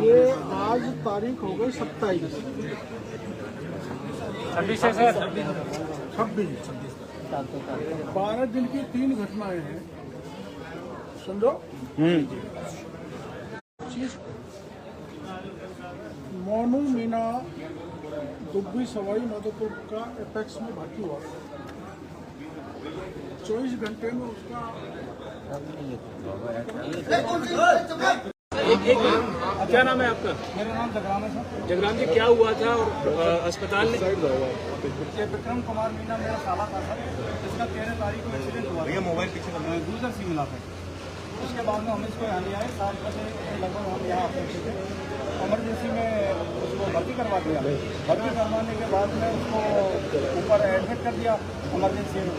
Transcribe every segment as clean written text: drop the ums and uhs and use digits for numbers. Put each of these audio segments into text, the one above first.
ये आज तारीख हो गई 27 26 है सर। 26 12 दिन की 3 घटनाएं हैं, समझो। मोनू मीना दुब्बी सवाई माधोपुर का एपेक्स में भर्ती हुआ। 24 घंटे में उसका क्या नाम है आपका? मेरा नाम जगराम है सर। जगराम जी, क्या हुआ था और अस्पताल में? ये विक्रम कुमार मीना मेरा साला था सर, जिसका 13 तारीख को एक्सीडेंट हुआ। भैया मोबाइल पीछे यूजर सी मिला था। उसके बाद में हम इसको यहाँ ले आए, 7 बजे लगभग हम यहाँ पहुँचे थे। इमरजेंसी में उसको भर्ती करवा दिया। भर्ती करवाने के बाद में उसको ऊपर एडमिट कर दिया इमरजेंसी में।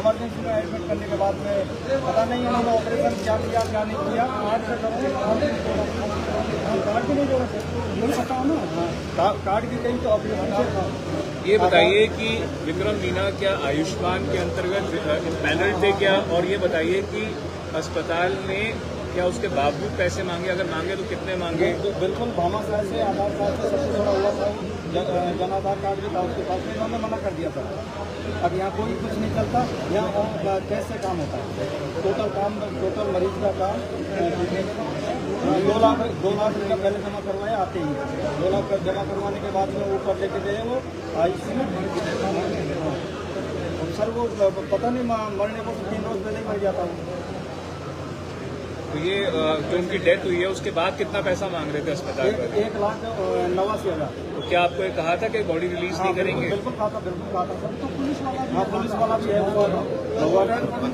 इमरजेंसी में एडमिट करने के बाद में पता नहीं उन्होंने ऑपरेशन क्या किया क्या नहीं किया। कार्ड से कार्ड भी नहीं जोड़ा, नहीं पता हो ना, कार्ड की कहीं तो ऑपरेशन। ये बताइए कि विक्रम मीना क्या आयुष्मान के अंतर्गत पैनल थे क्या? और ये बताइए कि अस्पताल ने क्या उसके बावजूद पैसे मांगे? अगर मांगे तो कितने मांगे? तो बिल्कुल भामा साहब से आधार कार्ड से सबसे जुड़ा हुआ था, जन आधार कार्ड भी था उसके पास में, इन्होंने मना कर दिया था। अब यहाँ कोई कुछ नहीं चलता, यहाँ कैसे काम होता है? टोटल मरीज का काम 2 लाख रुपया पहले जमा करवाए आते ही। 2 लाख जमा करवाने के बाद में ऊपर लेके गए वो ICU में। सर वो पता नहीं मरने को 3 रोज पहले ही मर जाता हूँ। तो ये जो उनकी डेथ हुई है उसके बाद कितना पैसा मांग रहे थे अस्पताल पर? 1,89,000। तो क्या आपको ये कहा था कि बॉडी रिलीज नहीं करेंगे? बिल्कुल कहा था सर। तो पुलिस वाला भी है,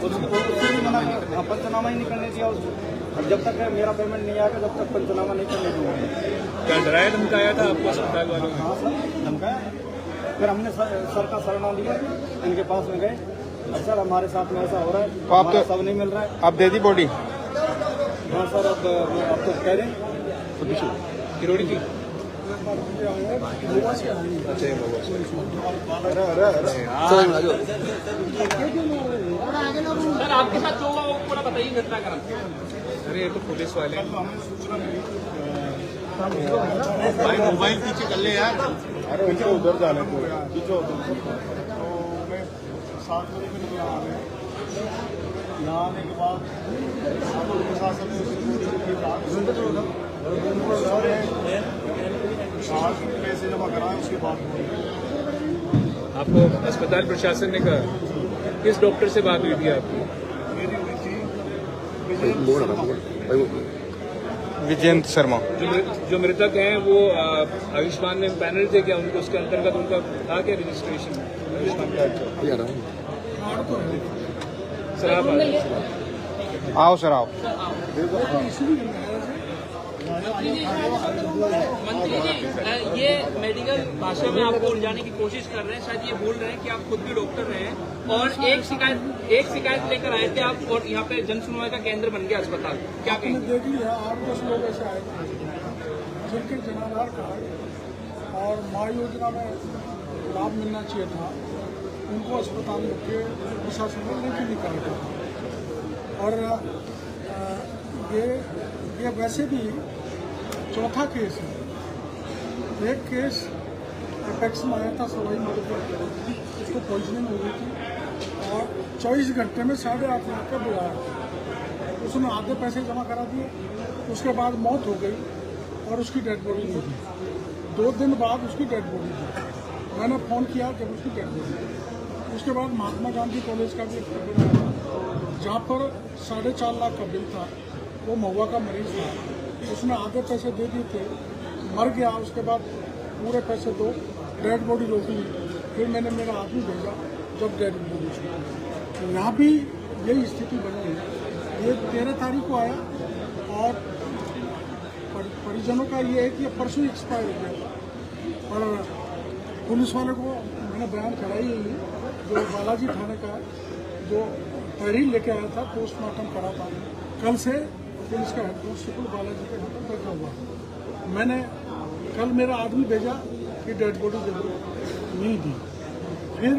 उससे भी मना किया, पंचनामा ही नहीं करने दिया उसको। जब तक मेरा पेमेंट नहीं आएगा तब तक पंचनामा नहीं करने दिया। क्या डराया धमकाया था आपको अस्पताल वालों ने? हाँ सर, धमकाया। फिर हमने सर का शरणा लिया, इनके पास में गए। सर हमारे साथ में ऐसा हो रहा है, हमारा सब नहीं मिल रहा है, आप दे दी बॉडी? हाँ सर, अब तो कह रहे हैं किरोड़ी की। सर आपके साथ जो हुआ वो पूरा बताइए घटनाक्रम। अरे ये तो पुलिस वाले। भाई मोबाइल पीछे कर ले यार। अरे पीछे उधर जाने को, पीछे उधर। तो मैं 7 बजे फिर यहाँ आने के बाद प्रशासन पैसे जमा कराए। उसके बाद आपको अस्पताल प्रशासन ने कहा? किस डॉक्टर से बात हुई थी आपकी? मेरी हुई थी विजयंत शर्मा। जो मृतक हैं वो आयुष्मान में पैनल थे क्या? उनको उसके अंतर्गत उनका था क्या रजिस्ट्रेशन आयुष्मान कार्ड? सर आप आओ सर आओ। मंत्री जी, ये मेडिकल भाषा में आपको उलझाने की कोशिश कर रहे हैं। शायद ये बोल रहे हैं कि आप खुद भी डॉक्टर रहे हैं और एक शिकायत लेकर आए थे आप, और यहाँ पे जन सुनवाई का केंद्र बन गया अस्पताल। क्या कहेंगे? देख लिया 8-10 लोग ऐसे आए थे जिनके जनाधार कार्ड और माँ योजना में लाभ मिलना चाहिए था, उनको अस्पताल के प्रशासन ने लेके निकाला था। और ये वैसे भी चौथा केस है। एक केस एपेक्स में आया था सवाई माधोपुर, उसको पॉइजनिंग हो गई थी और 24 घंटे में 8.5 लाख का बुलाया। उसने आधे पैसे जमा करा दिए, उसके बाद मौत हो गई और उसकी डेड बॉडी नहीं थी। 2 दिन बाद उसकी डेड बॉडी थी। मैंने फ़ोन किया जब उसकी डेड बॉडी। उसके बाद महात्मा गांधी कॉलेज का भी एक पेपर आया था, जहाँ पर 4.5 लाख का बिल था। वो महुआ का मरीज था, उसने आधे पैसे दे दिए थे, मर गया। उसके बाद पूरे पैसे दो, डेड बॉडी रोकी। फिर मैंने मेरा आदमी भेजा, जब डेड बॉडी छूटी। तो यहाँ भी यही स्थिति बनी है। ये 13 तारीख को आया और परिजनों का ये है कि परसों एक्सपायर हो गया। और पुलिस वाले को मैंने बयान कराई है, जो बालाजी थाने का जो तहरीर लेके आया था, पोस्टमार्टम करा था। कल से पुलिस का हेड कांस्टेबल बालाजी के घर पर बैठा हुआ। मैंने कल मेरा आदमी भेजा कि डेड बॉडी दे दो, नहीं दी। फिर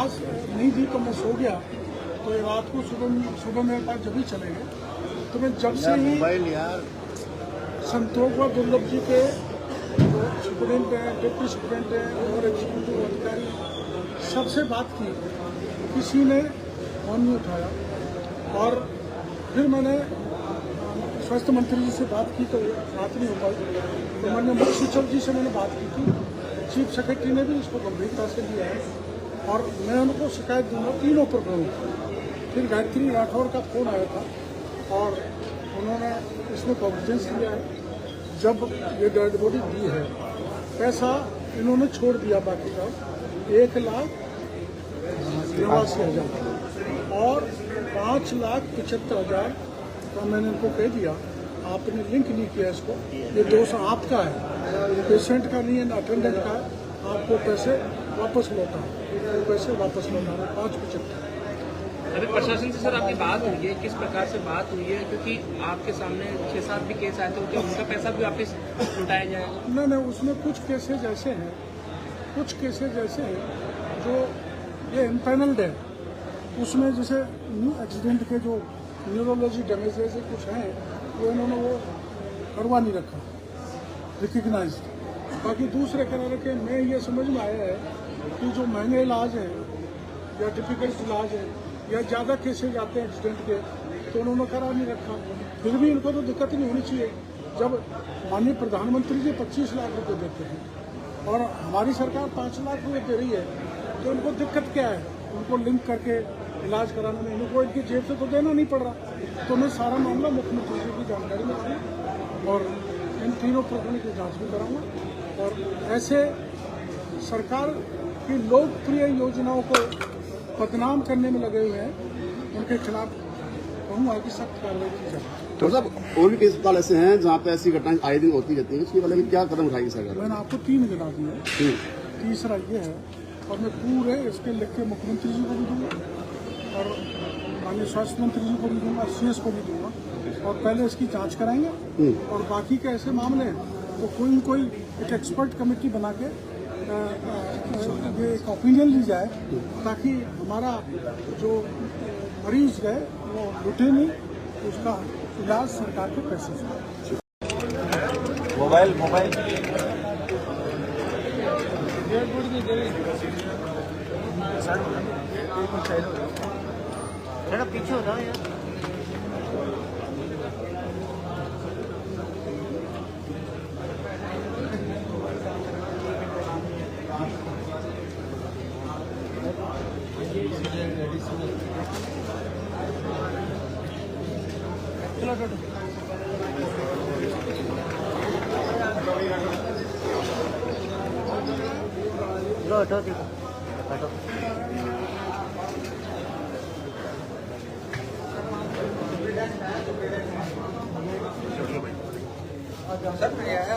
आज नहीं दी तो मैं सो गया, तो ये रात को सुबह मेरे पास जब भी चले गए तो मैं जब से ही मोबाइल यार संतोष व दुर्लभ जी के जो स्टूडेंट हैं, डिप्टी स्टूडेंट हैं और एग्जीक्यूटिव अधिकारी सबसे बात की, किसी ने फोन नहीं उठाया। और फिर मैंने स्वास्थ्य मंत्री जी से बात की तो बात नहीं हो पाई। तो मैंने मुख्य सचिव जी से मैंने बात की थी, चीफ सेक्रेटरी ने भी इसको गंभीरता से लिया है और मैं उनको शिकायत दूंगा तीनों प्रकरणों। फिर गायत्री राठौर का फोन आया था और उन्होंने इसमें कॉन्फिडेंस दिया है। जब ये डेड बॉडी दी है, पैसा इन्होंने छोड़ दिया बाकी का 1,89,000 और 5,75,000 का मैंने इनको कह दिया, आपने लिंक नहीं किया इसको, ये दोष आपका है, पेशेंट का नहीं है, अटेंडेंट का है, आपको पैसे वापस लौटा, वो पैसे वापस लौटा 5,75। अभी प्रशासन से सर आपकी बात हुई है, किस प्रकार से बात हुई है? क्योंकि आपके सामने 6-7 भी केस आए थे, क्या उनका पैसा भी वापस लौटाया जाएगा? नहीं, उसमें कुछ केसेज ऐसे हैं जो ये इम्पैनल्ड है, उसमें जैसे एक्सीडेंट के जो न्यूरोलॉजी डैमेजेस कुछ हैं वो इन्होंने वो करवा नहीं रखा रिकग्नाइज। बाकी दूसरे किनारे के में ये समझ में आया है कि जो महंगे इलाज हैं या डिफिकल्ट इलाज है या ज़्यादा केसेज आते हैं एक्सीडेंट के, तो उन्होंने करा नहीं रखा। फिर भी इनको तो दिक्कत नहीं होनी चाहिए जब माननीय प्रधानमंत्री जी 25 लाख रुपए देते हैं और हमारी सरकार 5 लाख रुपए दे रही है, तो उनको दिक्कत क्या है? उनको लिंक करके इलाज कराने में इनको इनकी जेब से तो देना नहीं पड़ रहा। तो मैं सारा मामला मुख्यमंत्री जी की जानकारी में आऊँगा और इन तीनों प्रकरणों की जाँच भी कराऊँगा और ऐसे सरकार की लोकप्रिय योजनाओं को बदनाम करने में लगे हुए हैं, उनके खिलाफ कहूँगा कि सख्त कार्रवाई की जाए। तो साहब और भी कई अस्पताल ऐसे हैं जहाँ पे ऐसी घटनाएं आए दिन होती रहती है, उसके बारे में क्या कदम उठाएगी सरकार? मैंने आपको 3 गिना दिए, तीसरा ये है और मैं पूरे इसके लिख के मुख्यमंत्री जी को भी दूंगा और माननीय स्वास्थ्य मंत्री जी को भी दूंगा, CS को भी दूंगा और पहले इसकी जांच कराएंगे और बाकी के ऐसे मामले हैं तो कोई न कोई एक एक्सपर्ट कमेटी बना के ये एक ओपिनियन ली जाए ताकि हमारा जो मरीज है वो लुटे नहीं, उसका इलाज सरकार के पैसे से। मोबाइल थोड़ा पीछे हो जाओ यार। चलो हटो देखो हटो। सर मैं आया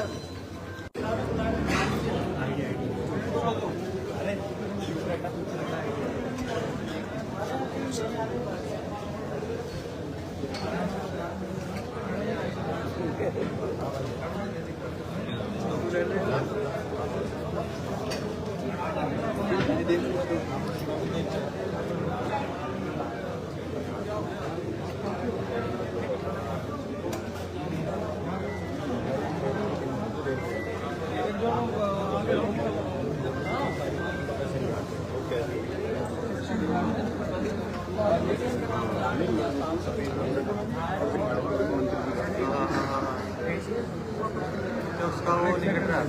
उसका वो निकल रहा है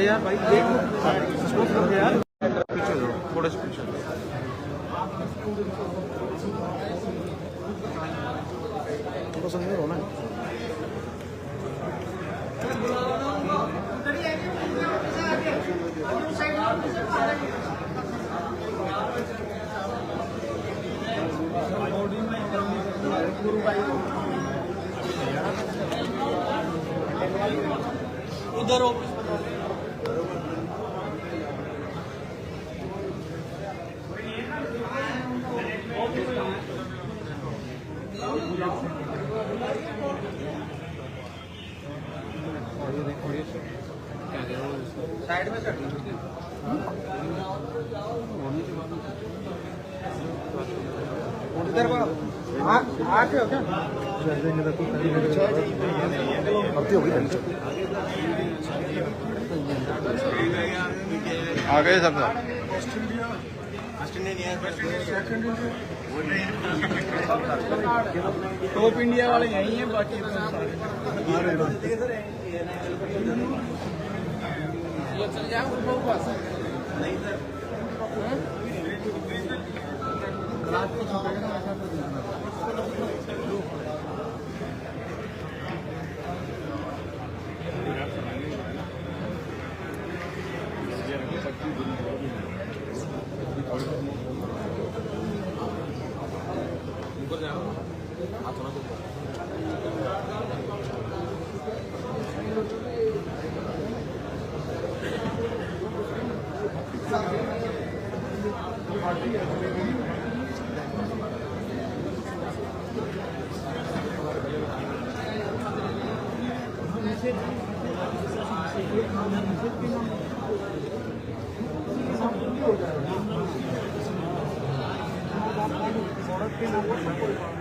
यार भाई यार पीछे थोड़ा सा पीछे थोड़ा सा नहीं होना उधर साइड में कर आके हो क्या? आ गए सब टॉप इंडिया वाले यही हैं, बाकी सड़क के लोगों